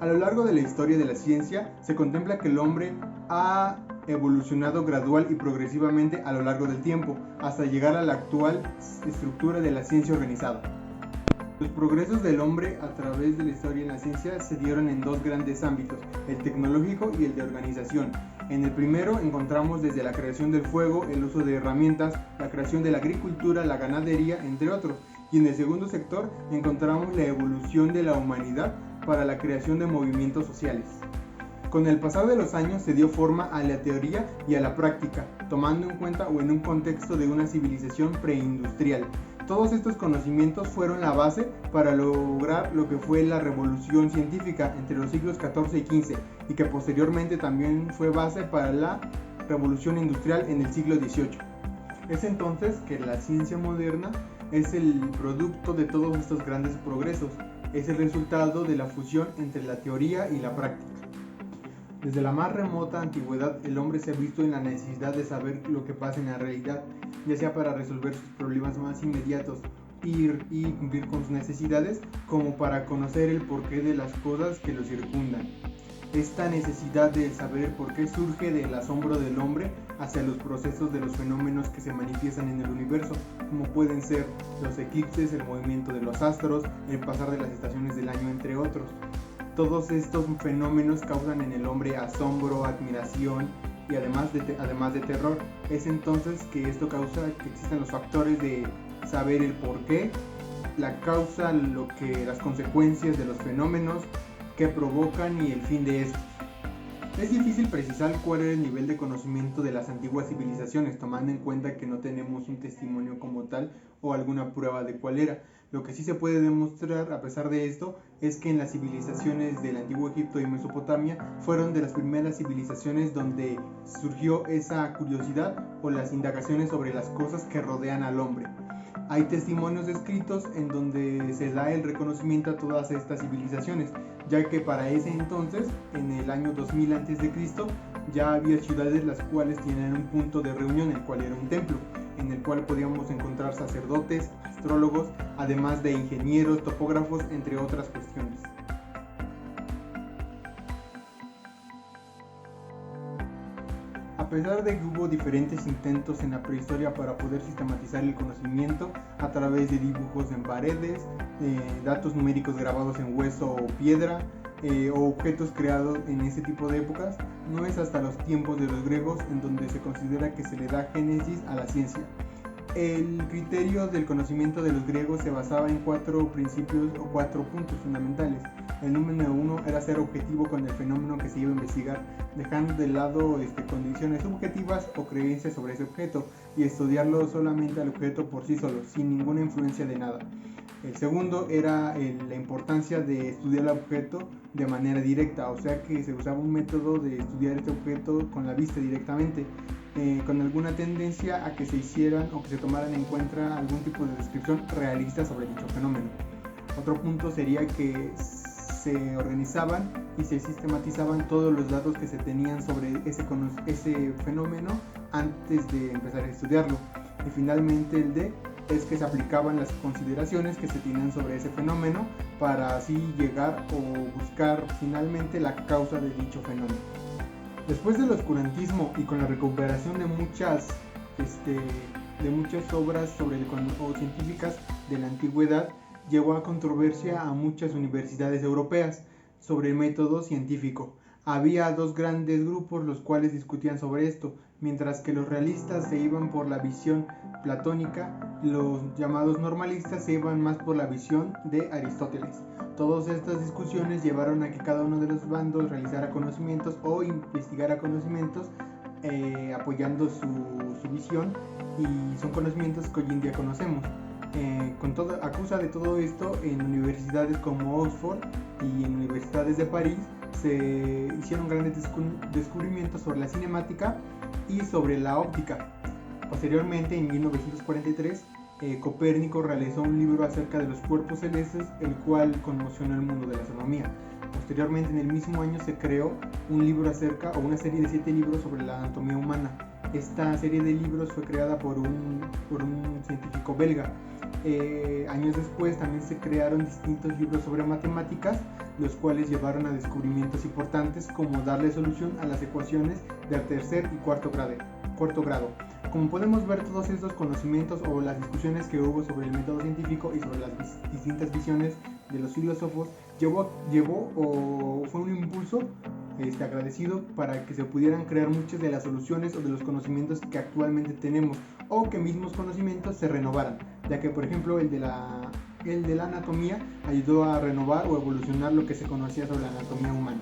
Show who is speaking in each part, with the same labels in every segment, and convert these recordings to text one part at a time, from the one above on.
Speaker 1: A lo largo de la historia de la ciencia, se contempla que el hombre ha evolucionado gradual y progresivamente a lo largo del tiempo, hasta llegar a la actual estructura de la ciencia organizada. Los progresos del hombre a través de la historia en la ciencia se dieron en dos grandes ámbitos, el tecnológico y el de organización. En el primero encontramos desde la creación del fuego, el uso de herramientas, la creación de la agricultura, la ganadería, entre otros. Y en el segundo sector encontramos la evolución de la humanidad para la creación de movimientos sociales. Con el pasar de los años se dio forma a la teoría y a la práctica, tomando en cuenta o en un contexto de una civilización preindustrial. Todos estos conocimientos fueron la base para lograr lo que fue la revolución científica entre los siglos XIV y XV y que posteriormente también fue base para la revolución industrial en el siglo XVIII. Es entonces que la ciencia moderna es el producto de todos estos grandes progresos, es el resultado de la fusión entre la teoría y la práctica. Desde la más remota antigüedad, el hombre se ha visto en la necesidad de saber lo que pasa en la realidad, ya sea para resolver sus problemas más inmediatos y cumplir con sus necesidades, como para conocer el porqué de las cosas que lo circundan. Esta necesidad de saber por qué surge del asombro del hombre hacia los procesos de los fenómenos que se manifiestan en el universo, como pueden ser los eclipses, el movimiento de los astros, el pasar de las estaciones del año, entre otros. Todos estos fenómenos causan en el hombre asombro, admiración y además de terror. Es entonces que esto causa que existan los factores de saber el porqué, la causa, las consecuencias de los fenómenos que provocan y el fin de estos. Es difícil precisar cuál era el nivel de conocimiento de las antiguas civilizaciones, tomando en cuenta que no tenemos un testimonio como tal o alguna prueba de cuál era. Lo que sí se puede demostrar a pesar de esto es que en las civilizaciones del antiguo Egipto y Mesopotamia fueron de las primeras civilizaciones donde surgió esa curiosidad o las indagaciones sobre las cosas que rodean al hombre. Hay testimonios escritos en donde se da el reconocimiento a todas estas civilizaciones, ya que para ese entonces, en el año 2000 a.C., ya había ciudades las cuales tenían un punto de reunión, el cual era un templo, en el cual podíamos encontrar sacerdotes, astrólogos, además de ingenieros, topógrafos, entre otras cuestiones. A pesar de que hubo diferentes intentos en la prehistoria para poder sistematizar el conocimiento a través de dibujos en paredes, datos numéricos grabados en hueso o piedra, o objetos creados en ese tipo de épocas, no es hasta los tiempos de los griegos en donde se considera que se le da génesis a la ciencia. El criterio del conocimiento de los griegos se basaba en 4 principios o 4 puntos fundamentales. El número 1 era ser objetivo con el fenómeno que se iba a investigar, dejando de lado condiciones subjetivas o creencias sobre ese objeto y estudiarlo solamente al objeto por sí solo, sin ninguna influencia de nada. El segundo era la importancia de estudiar el objeto de manera directa, o sea que se usaba un método de estudiar este objeto con la vista directamente, con alguna tendencia a que se hicieran o que se tomaran en cuenta algún tipo de descripción realista sobre dicho fenómeno. Otro punto sería que se organizaban y se sistematizaban todos los datos que se tenían sobre ese fenómeno antes de empezar a estudiarlo. Y finalmente el D es que se aplicaban las consideraciones que se tenían sobre ese fenómeno para así llegar o buscar finalmente la causa de dicho fenómeno. Después del oscurantismo y con la recuperación de muchas obras o científicas de la antigüedad, llevó a controversia a muchas universidades europeas sobre el método científico. Había dos grandes grupos los cuales discutían sobre esto, mientras que los realistas se iban por la visión platónica, los llamados normalistas se iban más por la visión de Aristóteles. Todas estas discusiones llevaron a que cada uno de los bandos realizara conocimientos o investigara conocimientos apoyando su visión, y son conocimientos que hoy en día conocemos. A causa de todo esto, en universidades como Oxford y en universidades de París se hicieron grandes descubrimientos sobre la cinemática y sobre la óptica. Posteriormente, en 1943, Copérnico realizó un libro acerca de los cuerpos celestes, el cual conmocionó el mundo de la astronomía. Posteriormente, en el mismo año, se creó una serie de 7 libros sobre la anatomía humana. Esta serie de libros fue creada por un científico belga. Años después también se crearon distintos libros sobre matemáticas, los cuales llevaron a descubrimientos importantes como darle solución a las ecuaciones del tercer y cuarto grado. Como podemos ver, todos estos conocimientos o las discusiones que hubo sobre el método científico y sobre las distintas visiones de los filósofos fue un impulso agradecido para que se pudieran crear muchas de las soluciones o de los conocimientos que actualmente tenemos, o que mismos conocimientos se renovaran, ya que por ejemplo el de la anatomía ayudó a renovar o evolucionar lo que se conocía sobre la anatomía humana.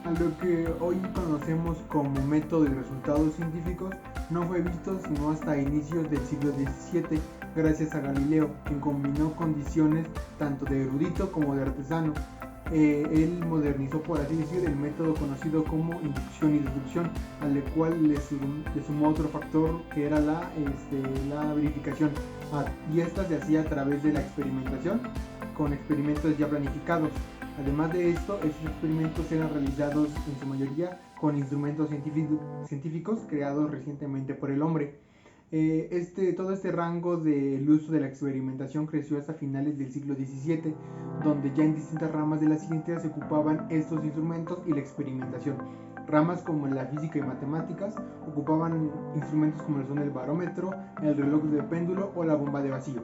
Speaker 1: A lo que hoy conocemos como método y resultados científicos no fue visto sino hasta inicios del siglo XVII, gracias a Galileo, quien combinó condiciones tanto de erudito como de artesano. Él modernizó, por así decir, el método conocido como inducción y deducción, al cual le sumó otro factor que era la verificación, y esta se hacía a través de la experimentación con experimentos ya planificados. Además de esto, estos experimentos eran realizados en su mayoría con instrumentos científicos creados recientemente por el hombre. Todo este rango del uso de la experimentación creció hasta finales del siglo XVII, donde ya en distintas ramas de la ciencia se ocupaban estos instrumentos y la experimentación. Ramas como la física y matemáticas ocupaban instrumentos como son el barómetro, el reloj de péndulo o la bomba de vacío.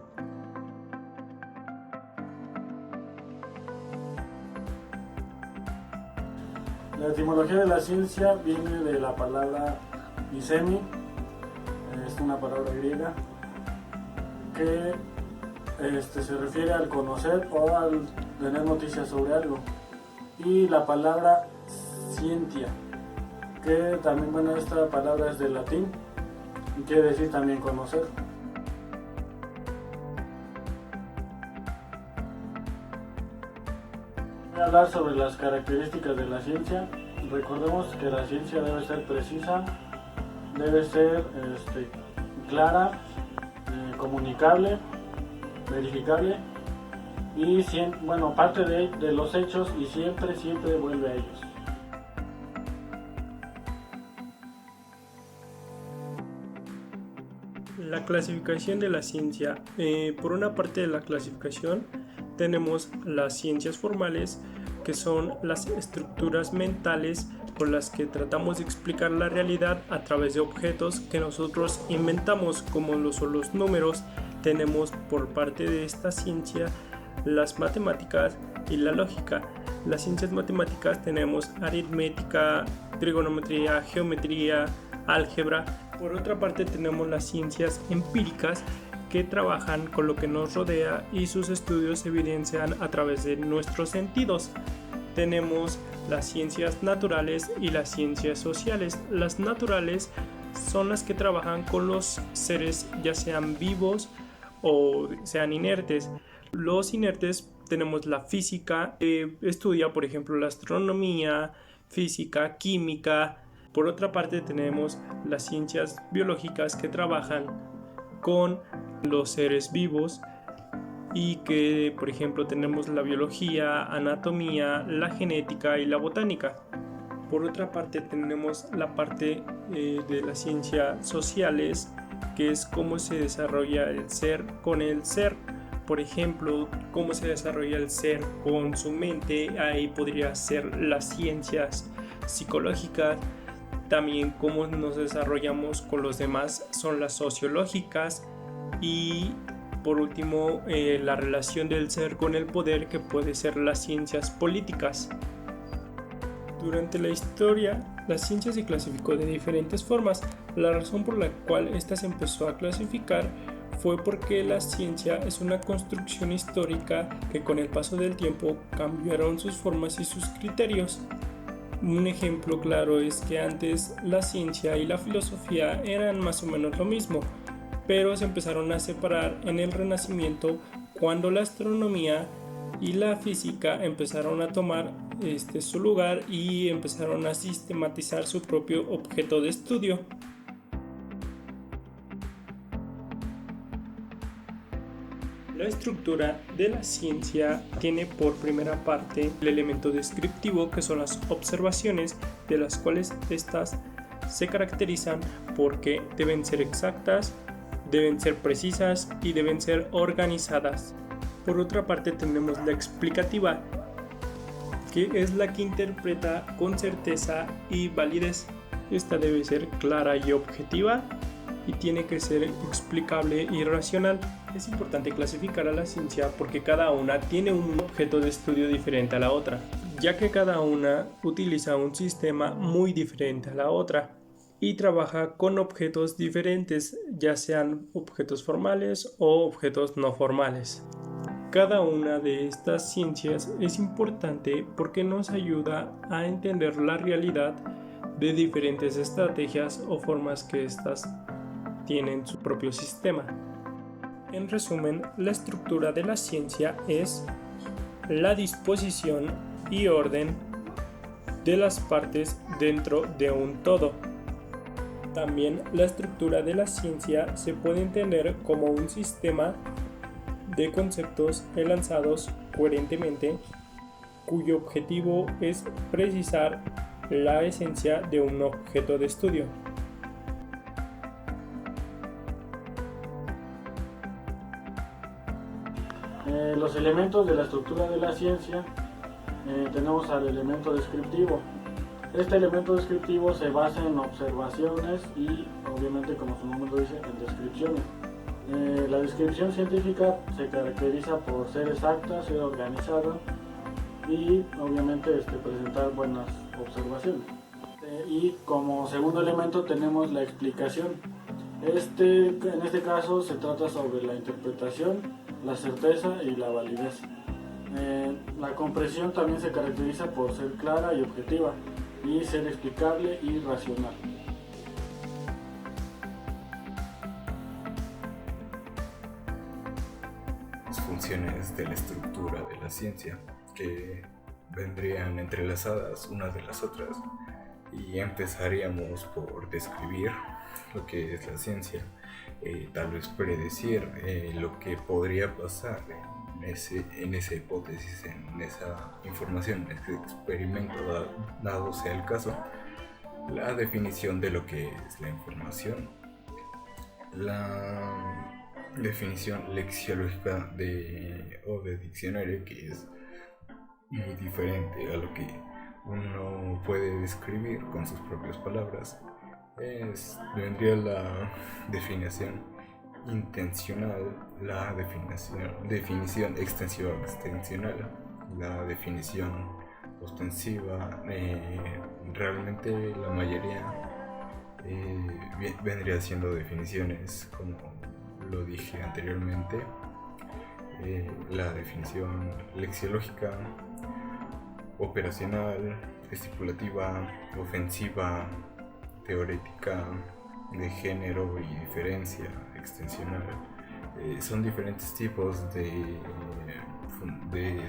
Speaker 2: La etimología de la ciencia viene de la palabra isemi, es una palabra griega que se refiere al conocer o al tener noticias sobre algo, y la palabra scientia, que también, esta palabra es del latín y quiere decir también conocer. Voy a hablar sobre las características de la ciencia. Recordemos que la ciencia debe ser precisa, debe ser clara, comunicable, verificable y parte de los hechos y siempre vuelve a ellos.
Speaker 3: La clasificación de la ciencia. Por una parte de la clasificación tenemos las ciencias formales, que son las estructuras mentales con las que tratamos de explicar la realidad a través de objetos que nosotros inventamos, como lo son los números. Tenemos por parte de esta ciencia las matemáticas y la lógica. Las ciencias matemáticas tenemos aritmética, trigonometría, geometría, álgebra. Por otra parte tenemos las ciencias empíricas, que trabajan con lo que nos rodea y sus estudios se evidencian a través de nuestros sentidos. Tenemos las ciencias naturales y las ciencias sociales. Las naturales son las que trabajan con los seres, ya sean vivos o sean inertes. Los inertes tenemos la física, que estudia por ejemplo la astronomía, física, química. Por otra parte tenemos las ciencias biológicas, que trabajan con los seres vivos y que por ejemplo tenemos la biología, anatomía, la genética y la botánica. Por otra parte tenemos la parte de las ciencias sociales, que es cómo se desarrolla el ser con el ser. Por ejemplo, cómo se desarrolla el ser con su mente. Ahí podría ser las ciencias psicológicas. También cómo nos desarrollamos con los demás son las sociológicas. Y por último, la relación del ser con el poder, que puede ser las ciencias políticas. Durante la historia, la ciencia se clasificó de diferentes formas. La razón por la cual esta se empezó a clasificar fue porque la ciencia es una construcción histórica que con el paso del tiempo cambiaron sus formas y sus criterios. Un ejemplo claro es que antes la ciencia y la filosofía eran más o menos lo mismo, pero se empezaron a separar en el Renacimiento, cuando la astronomía y la física empezaron a tomar su lugar y empezaron a sistematizar su propio objeto de estudio. La estructura de la ciencia tiene por primera parte el elemento descriptivo, que son las observaciones, de las cuales estas se caracterizan porque deben ser exactas, deben ser precisas y deben ser organizadas. Por otra parte tenemos la explicativa. que es la que interpreta con certeza y validez. Esta debe ser clara y objetiva y tiene que ser explicable y racional. Es importante clasificar a la ciencia porque cada una tiene un objeto de estudio diferente a la otra, ya que cada una utiliza un sistema muy diferente a la otra y trabaja con objetos diferentes, ya sean objetos formales o objetos no formales. Cada una de estas ciencias es importante porque nos ayuda a entender la realidad de diferentes estrategias o formas que éstas tienen su propio sistema. En resumen, la estructura de la ciencia es la disposición y orden de las partes dentro de un todo. También la estructura de la ciencia se puede entender como un sistema de conceptos enlazados coherentemente, cuyo objetivo es precisar la esencia de un objeto de estudio.
Speaker 2: Los elementos de la estructura de la ciencia, tenemos al elemento descriptivo. Este elemento descriptivo se basa en observaciones y, obviamente, como su nombre lo dice, en descripciones. La descripción científica se caracteriza por ser exacta, ser organizada y, obviamente, presentar buenas observaciones. Y como segundo elemento tenemos la explicación. En este caso se trata sobre la interpretación, la certeza y la validez. La comprensión también se caracteriza por ser clara y objetiva y ser explicable y racional.
Speaker 4: Las funciones de la estructura de la ciencia que vendrían entrelazadas unas de las otras, y empezaríamos por describir lo que es la ciencia, tal vez predecir lo que podría pasar en esa hipótesis, en esa información, en ese experimento, dado sea el caso. La definición de lo que es la información, la definición lexiológica o de diccionario, que es muy diferente a lo que uno puede describir con sus propias palabras. Vendría la definición intencional, la definición extensiva-extensional, la definición ostensiva. Realmente la mayoría vendría siendo definiciones, como lo dije anteriormente. La definición lexiológica, operacional, estipulativa, ofensiva, teorética, de género y diferencia, extensional. Son diferentes tipos de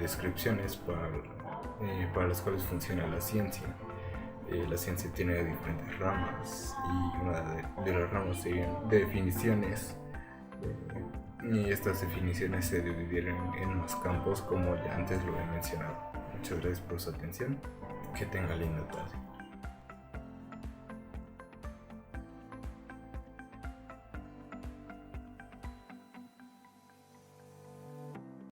Speaker 4: descripciones para las cuales funciona la ciencia. La ciencia tiene diferentes ramas y una de las ramas serían definiciones, y estas definiciones se dividieron en unos campos, como ya antes lo he mencionado. Muchas gracias por su atención. Que tenga linda tarde.